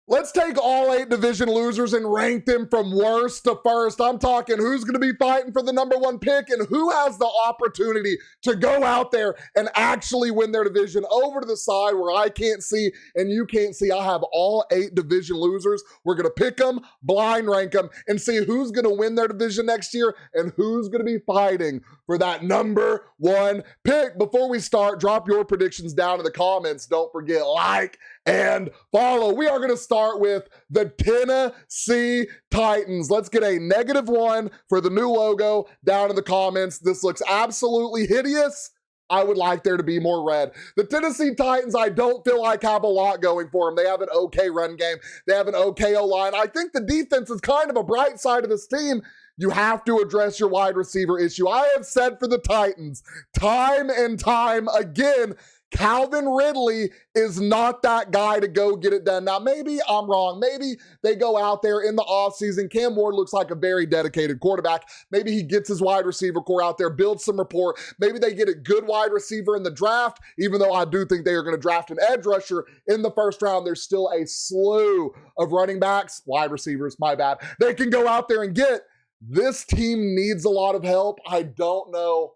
Let's take all 8 division losers and rank them from worst to first. I'm talking who's going to be fighting for the number 1 pick and who has the opportunity to go out there and actually win their division. Over to the side where I can't see and you can't see, I have all 8 division losers. We're going to pick them, blind rank them, and see who's going to win their division next year and who's going to be fighting for that number 1 pick. Before we start, drop your predictions down in the comments. Don't forget, like and follow. We are going to start with the Tennessee Titans. Let's get a -1 for the new logo down in the comments. This looks absolutely hideous. I would like there to be more red. The Tennessee Titans, I don't feel like have a lot going for them. They have an okay run game. They have an okay O-line. I think the defense is kind of a bright side of this team. You have to address your wide receiver issue. I have said for the Titans time and time again, Calvin Ridley is not that guy to go get it done. Now, maybe I'm wrong. Maybe they go out there in the offseason. Cam Ward looks like a very dedicated quarterback. Maybe he gets his wide receiver core out there, builds some rapport. Maybe they get a good wide receiver in the draft, even though I do think they are going to draft an edge rusher in the first round. There's still a slew of running backs, wide receivers, my bad. They can go out there and get. This team needs a lot of help. I don't know.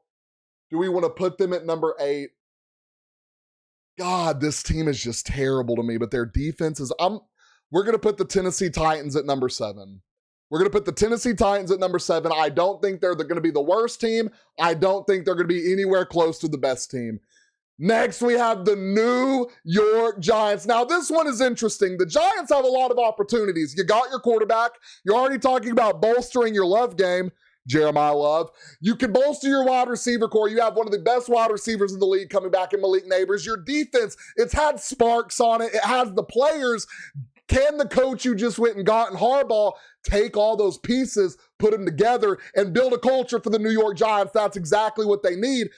Do we want to put them at number 8? God, this team is just terrible to me, but their defense is, we're going to put the Tennessee Titans at number 7. We're going to put the Tennessee Titans at number 7. I don't think they're going to be the worst team. I don't think they're going to be anywhere close to the best team. Next, we have the New York Giants. Now, this one is interesting. The Giants have a lot of opportunities. You got your quarterback. You're already talking about bolstering your Love game. Jeremiah Love. You can bolster your wide receiver core. You have one of the best wide receivers in the league coming back in Malik Neighbors. Your defense, it's had sparks on it. It has the players. Can the coach you just went and got in Harbaugh take all those pieces, put them together, and build a culture for the New York Giants? That's exactly what they need.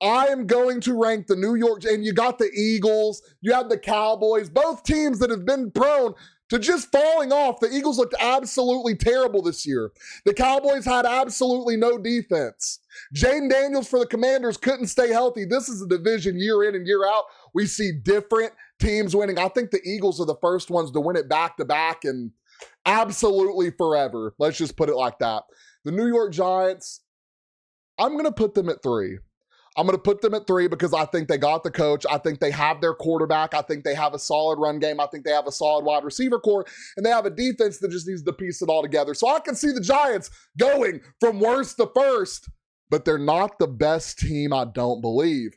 I am going to rank the New York, and you got the Eagles, you have the Cowboys, both teams that have been prone to just falling off. The Eagles looked absolutely terrible this year. The Cowboys had absolutely no defense. Jaden Daniels for the Commanders couldn't stay healthy. This is a division year in and year out. We see different teams winning. I think the Eagles are the first ones to win it back-to-back and absolutely forever. Let's just put it like that. The New York Giants, I'm going to put them at 3. I'm going to put them at 3 because I think they got the coach. I think they have their quarterback. I think they have a solid run game. I think they have a solid wide receiver core. And they have a defense that just needs to piece it all together. So I can see the Giants going from worst to first, but they're not the best team, I don't believe.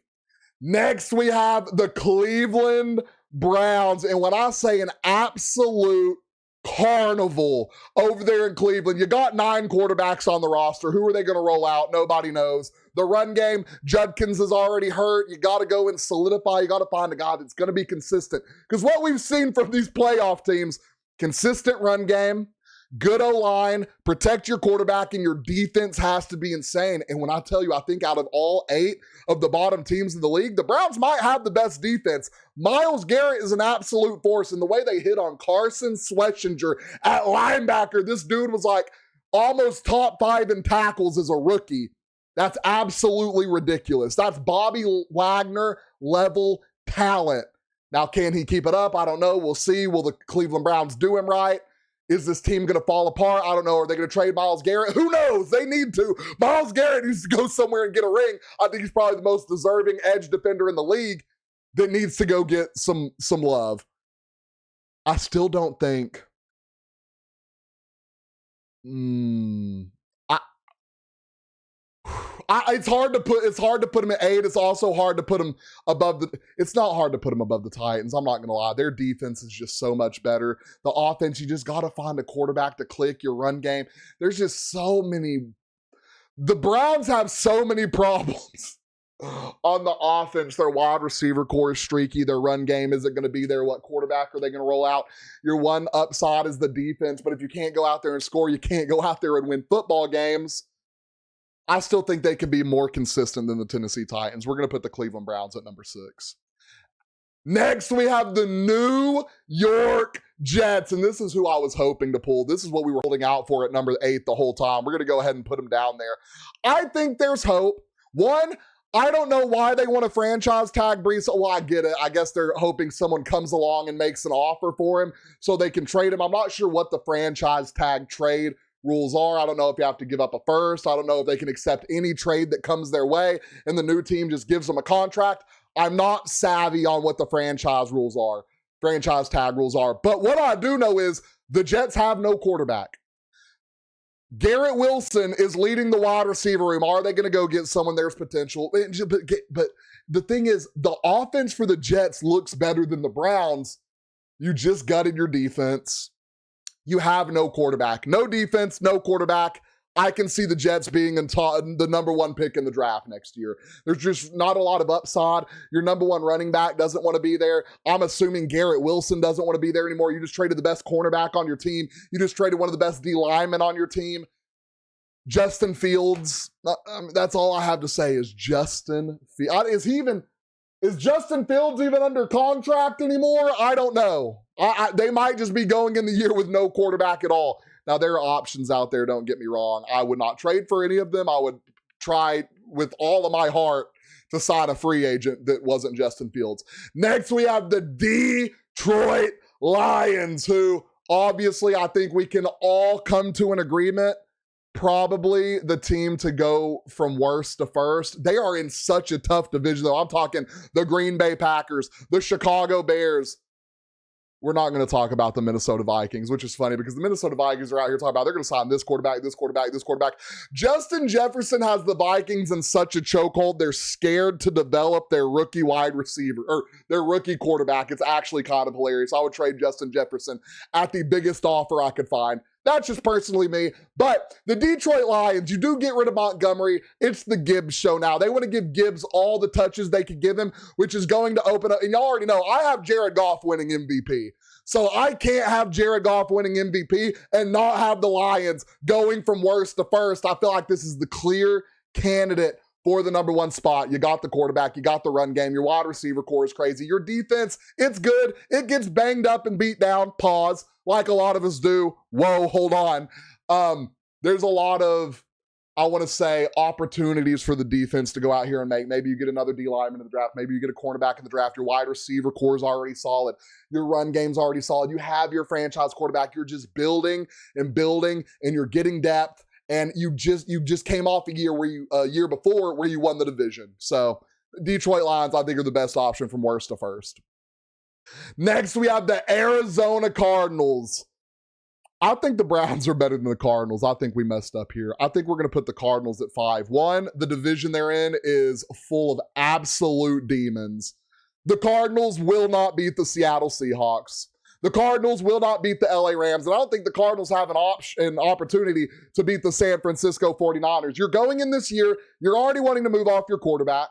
Next, we have the Cleveland Browns. And when I say an absolute carnival over there in Cleveland, you got 9 quarterbacks on the roster. Who are they going to roll out? Nobody knows. The run game, Judkins is already hurt. You got to go and solidify. You got to find a guy that's going to be consistent. Because what we've seen from these playoff teams, consistent run game, good O-line, protect your quarterback, and your defense has to be insane. And when I tell you, I think out of all 8 of the bottom teams in the league, the Browns might have the best defense. Myles Garrett is an absolute force. And the way they hit on Carson Schwarzenegger at linebacker, this dude was like almost top 5 in tackles as a rookie. That's absolutely ridiculous. That's Bobby Wagner level talent. Now, can he keep it up? I don't know. We'll see. Will the Cleveland Browns do him right? Is this team going to fall apart? I don't know. Are they going to trade Myles Garrett? Who knows? They need to. Myles Garrett needs to go somewhere and get a ring. I think he's probably the most deserving edge defender in the league that needs to go get some love. I still don't think. It's hard to put him at 8. It's also hard to put him above it's not hard to put him above the Titans. I'm not going to lie. Their defense is just so much better. The offense, you just got to find a quarterback to click your run game. There's just so many. The Browns have so many problems on the offense. Their wide receiver core is streaky. Their run game isn't going to be there. What quarterback are they going to roll out? Your one upside is the defense. But if you can't go out there and score, you can't go out there and win football games. I still think they could be more consistent than the Tennessee Titans. We're going to put the Cleveland Browns at number 6. Next, we have the New York Jets, and this is who I was hoping to pull. This is what we were holding out for at number 8 the whole time. We're going to go ahead and put them down there. I think there's hope. One, I don't know why they want to franchise tag Brees. Well, I get it. I guess they're hoping someone comes along and makes an offer for him so they can trade him. I'm not sure what the franchise tag trade rules are. I don't know if you have to give up a first. I don't know if they can accept any trade that comes their way and the new team just gives them a contract. I'm not savvy on what the franchise tag rules are. But what I do know is the Jets have no quarterback. Garrett Wilson is leading the wide receiver room. Are they going to go get someone? There's potential. But the thing is, the offense for the Jets looks better than the Browns. You just gutted your defense. You have no quarterback. No defense, no quarterback. I can see the Jets being the number one pick in the draft next year. There's just not a lot of upside. Your number one running back doesn't want to be there. I'm assuming Garrett Wilson doesn't want to be there anymore. You just traded the best cornerback on your team. You just traded one of the best D linemen on your team. Justin Fields. That's all I have to say is Justin Fields. Is Justin Fields even under contract anymore? I don't know. They might just be going in the year with no quarterback at all. Now, there are options out there, don't get me wrong. I would not trade for any of them. I would try with all of my heart to sign a free agent that wasn't Justin Fields. Next, we have the Detroit Lions, who obviously I think we can all come to an agreement. Probably the team to go from worst to first. They are in such a tough division, though. I'm talking the Green Bay Packers, the Chicago Bears. We're not going to talk about the Minnesota Vikings, which is funny because the Minnesota Vikings are out here talking about they're going to sign this quarterback, this quarterback, this quarterback. Justin Jefferson has the Vikings in such a chokehold. They're scared to develop their rookie wide receiver or their rookie quarterback. It's actually kind of hilarious. I would trade Justin Jefferson at the biggest offer I could find. That's just personally me. But the Detroit Lions, you do get rid of Montgomery. It's the Gibbs show now. They want to give Gibbs all the touches they could give him, which is going to open up. And y'all already know, I have Jared Goff winning MVP. So I can't have Jared Goff winning MVP and not have the Lions going from worst to first. I feel like this is the clear candidate for the number one spot. You got the quarterback, you got the run game, your wide receiver core is crazy. Your defense, it's good. It gets banged up and beat down, pause, like a lot of us do. Whoa, hold on. There's a lot of, I want to say, opportunities for the defense to go out here and make. Maybe you get another D lineman in the draft. Maybe you get a cornerback in the draft. Your wide receiver core is already solid. Your run game's already solid. You have your franchise quarterback. You're just building, and you're getting depth. And you just came off a year before where you won the division. So Detroit Lions, I think, are the best option from worst to first. Next, we have the Arizona Cardinals. I think the Browns are better than the Cardinals. I think we messed up here. I think we're going to put the Cardinals at 5. One, the division they're in is full of absolute demons. The Cardinals will not beat the Seattle Seahawks. The Cardinals will not beat the LA Rams. And I don't think the Cardinals have an opportunity to beat the San Francisco 49ers. You're going in this year, you're already wanting to move off your quarterback.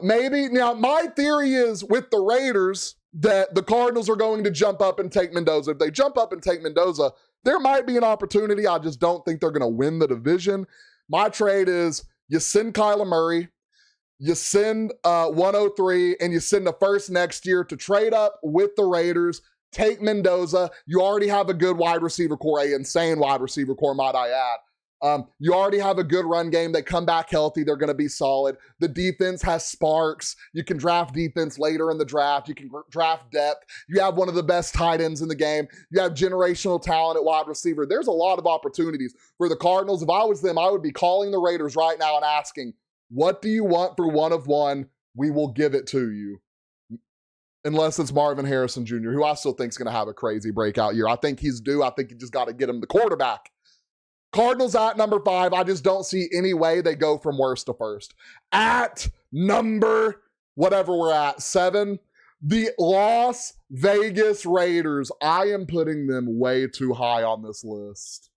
Maybe, now my theory is with the Raiders that the Cardinals are going to jump up and take Mendoza. If they jump up and take Mendoza, there might be an opportunity. I just don't think they're going to win the division. My trade is you send Kyler Murray, you send 103, and you send a first next year to trade up with the Raiders, take Mendoza. You already have a good wide receiver core, an insane wide receiver core, might I add. You already have a good run game. They come back healthy. They're going to be solid. The defense has sparks. You can draft defense later in the draft. You can draft depth. You have one of the best tight ends in the game. You have generational talent at wide receiver. There's a lot of opportunities for the Cardinals. If I was them, I would be calling the Raiders right now and asking, what do you want for one of one? We will give it to you. Unless it's Marvin Harrison Jr., who I still think is going to have a crazy breakout year. I think he's due. I think you just got to get him the quarterback. Cardinals at number 5. I just don't see any way they go from worst to first. At number, whatever we're at, 7, the Las Vegas Raiders. I am putting them way too high on this list.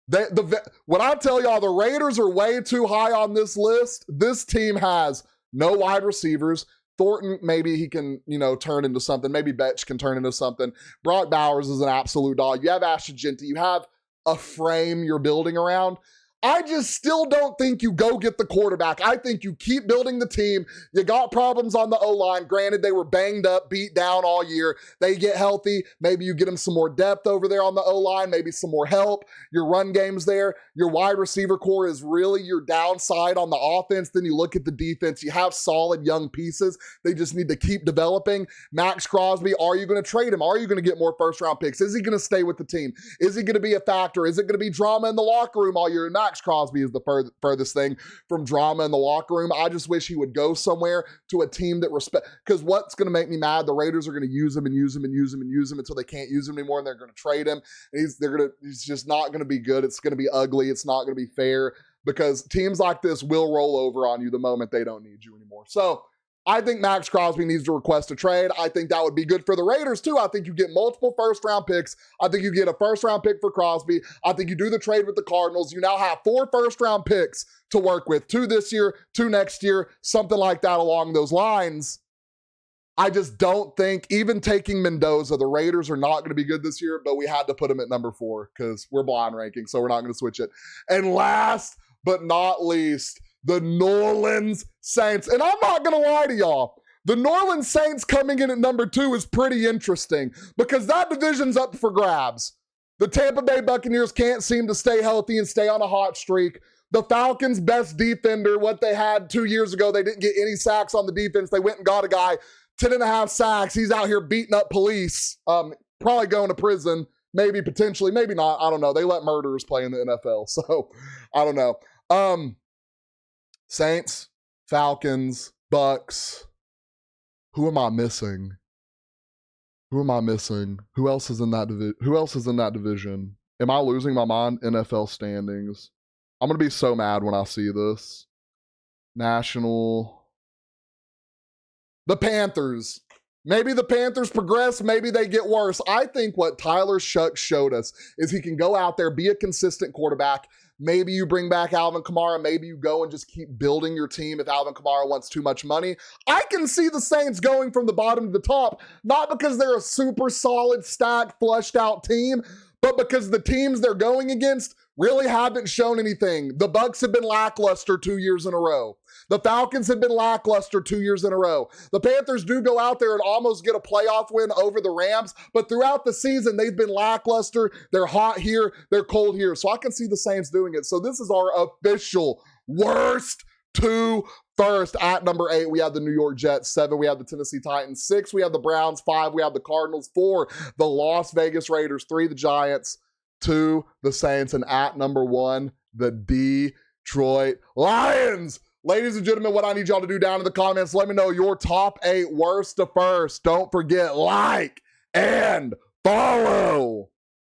When I tell y'all the Raiders are way too high on this list, this team has no wide receivers. Thornton, maybe he can, turn into something. Maybe Betch can turn into something. Brock Bowers is an absolute dog. You have Ashton Genty. You have a frame you're building around. I just still don't think you go get the quarterback. I think you keep building the team. You got problems on the O-line. Granted, they were banged up, beat down all year. They get healthy. Maybe you get them some more depth over there on the O-line, maybe some more help. Your run game's there. Your wide receiver core is really your downside on the offense. Then you look at the defense. You have solid young pieces. They just need to keep developing. Max Crosby, are you going to trade him? Are you going to get more first-round picks? Is he going to stay with the team? Is he going to be a factor? Is it going to be drama in the locker room all year? Max Crosby is the furthest thing from drama in the locker room. I just wish he would go somewhere to a team that respect, because what's going to make me mad, the Raiders are going to use him and use him and use him and use him until they can't use him anymore, and they're going to trade him. He's just not going to be good. It's going to be ugly. It's not going to be fair, because teams like this will roll over on you the moment they don't need you anymore. So I think Max Crosby needs to request a trade. I think that would be good for the Raiders too. I think you get multiple first-round picks. I think you get a first-round pick for Crosby. I think you do the trade with the Cardinals. You now have 4 first-round picks to work with, 2 this year, 2 next year, something like that along those lines. I just don't think, even taking Mendoza, the Raiders are not going to be good this year, but we had to put him at number 4 because we're blind ranking, so we're not going to switch it. And last but not least, the New Orleans Saints. And I'm not going to lie to y'all. The New Orleans Saints coming in at number 2 is pretty interesting because that division's up for grabs. The Tampa Bay Buccaneers can't seem to stay healthy and stay on a hot streak. The Falcons' best defender, what they had 2 years ago, they didn't get any sacks on the defense. They went and got a guy, 10.5 sacks. He's out here beating up police, probably going to prison, maybe potentially, maybe not. I don't know. They let murderers play in the NFL, so I don't know. Saints, Falcons, Bucks. Who am I missing? Who am I missing? Who else is in that division? Am I losing my mind? NFL standings. I'm going to be so mad when I see this. National. The Panthers. Maybe the Panthers progress, maybe they get worse. I think what Tyler Shuck showed us is he can go out there, be a consistent quarterback. Maybe you bring back Alvin Kamara. Maybe you go and just keep building your team if Alvin Kamara wants too much money. I can see the Saints going from the bottom to the top, not because they're a super solid, stacked, flushed out team, but because the teams they're going against really haven't shown anything. The Bucs have been lackluster 2 years in a row. The Falcons have been lackluster 2 years in a row. The Panthers do go out there and almost get a playoff win over the Rams, but throughout the season, they've been lackluster. They're hot here, they're cold here. So I can see the Saints doing it. So this is our official worst 2 first. At number 8, we have the New York Jets. 7, we have the Tennessee Titans. 6, we have the Browns. 5, we have the Cardinals. 4, the Las Vegas Raiders. 3, the Giants. 2, the Saints. And at number 1, the Detroit Lions. Ladies and gentlemen, what I need y'all to do down in the comments, let me know your top 8 worst to first. Don't forget, like and follow.